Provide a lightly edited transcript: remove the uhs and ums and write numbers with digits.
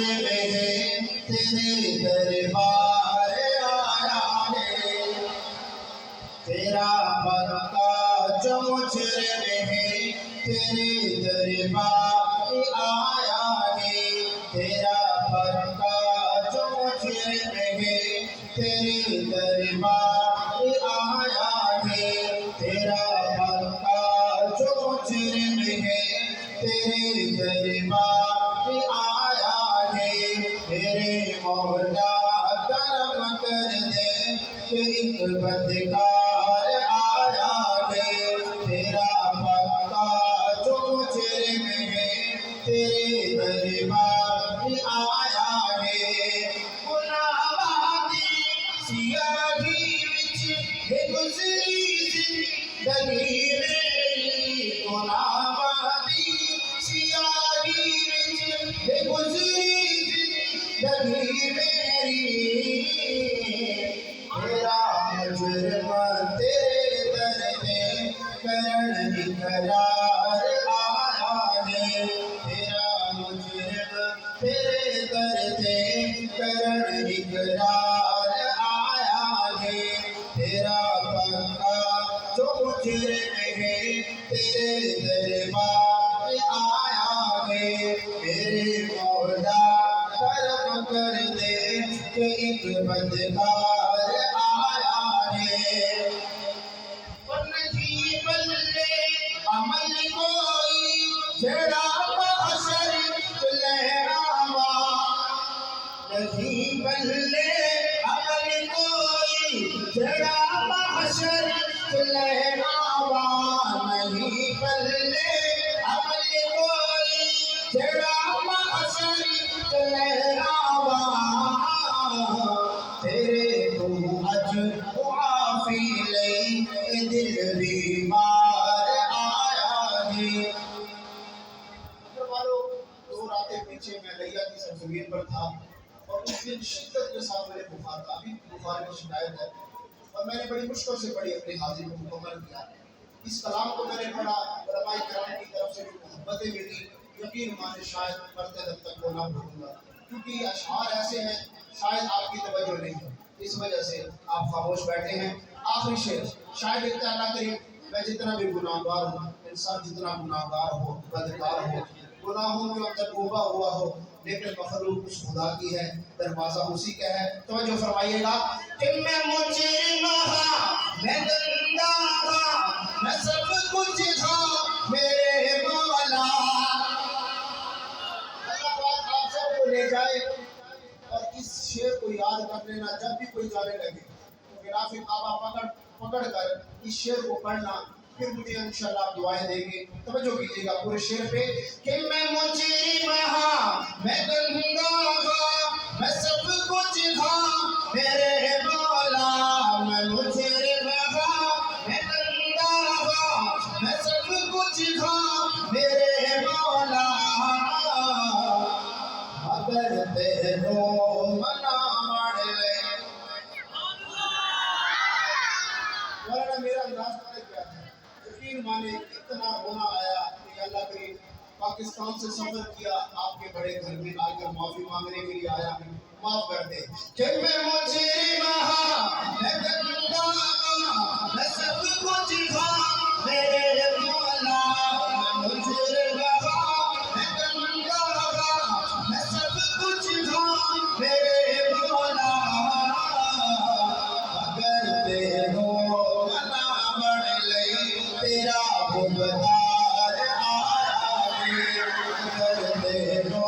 میں ہے تیرے دربار آیا ہے تیرا پکا جو مجرم ہے تیرے دربار آیا ہے تیرا پکا جو مجرم ہے تیرے دربار آیا ہے تیرا پکا جو مجرم ہے تیرے دربار آیا ہے میرے مولا کرم کر دے کہ ایک بدکار آیا ہے تیرا پکا جو مجرم ہے تیرے دربار آیا ہے گناہاں سیاہی وچ ہے گزری زندگی میری گناہاں سیاہی وچ ہے گزری زندگی میری تیرا مجرم تیرے در میں کرن اقرار آیا ہے تیرا مجرم تیرے در میں کرن اقرار آیا ہے تیرا پکا جو مجرم ہے تیرے دربار آیا ہے میرے مولا کرم کر دے کہ ایک بدکار آیا ہے اور نہیں بلے عمل کوئی جڑا محشر لہراوا نہیں بلے عمل کوئی جڑا محشر لہراوا نہیں بلے عمل کوئی جڑا محشر لہراوا تیرے تو اج معافی لئی دل بیمار آیا ہے دو راتیں پیچھے میں لیا کی سرزمین پر تھا اور اس دن شدت کے ساتھ میرے بخار تھا ابھی بخار کی شکایت ہے اور میں نے بڑی مشکل سے پڑھی اپنی حاضری کو مکمل کیا اس کلام کو میں نے پڑھا علماء کرام کی طرف سے بھی محبتیں ملی یقین مانے شاید پڑھتے جب تک وہ نہ بھولوں گا کیونکہ یہ اشعار ایسے ہیں شاید آپ کی توجہ نہیں ہے اس وجہ سے آپ خاموش بیٹھے ہیں آخری شعر شاید کہتا ہے اللہ کریم میں جتنا بھی گناہ گار ہوں انسان جتنا گناہ گار ہو بدکار ہو گناہوں کے اندر ڈوبا ہوا ہو لیکن مخلوق اس خدا کی ہے دروازہ اسی کا ہے توجہ فرمائیے گا کہ میں مجرم ہاں میں گندا ہاں میں سب کچھ ہاں میرے مولا اللہ پاک آپ سب کو لے جائے اور اس شعر کو یاد کر لینا جب بھی کوئی جانے لگے تو غلاف کعبہ پکڑ کر اس شعر کو پڑھنا پھر مجھے انشاءاللہ آپ دعائیں دیں گے توجہ کیجیے گا پورے شعر پہ کہ میں مجرم ہاں میں گندا ہاں میں سب کچھ ہاں میرے مولا میں مجرم ہاں میں گندا ہاں میں سب کچھ ہاں میرے مولا اگر تیروں منا مڑ لے مولانا میرا انداز پتہ کیا تھا یقین مانے اتنا ہونا آیا کہ اللہ کریم پاکستان سے سفر کیا آپ کے بڑے گھر میں آ کر معافی مانگنے کے لیے آیا معاف کر دے کہ میں مجرم ہاں میں گندا ہاں میں سب کچھ ہاں میرے مولا میں مجرم ہاں میں گندا ہاں میں سب کچھ ہاں میرے مولا اگر تیروں منا بڑھ لئی تیرا بغداد آیا ہے اگر تیروں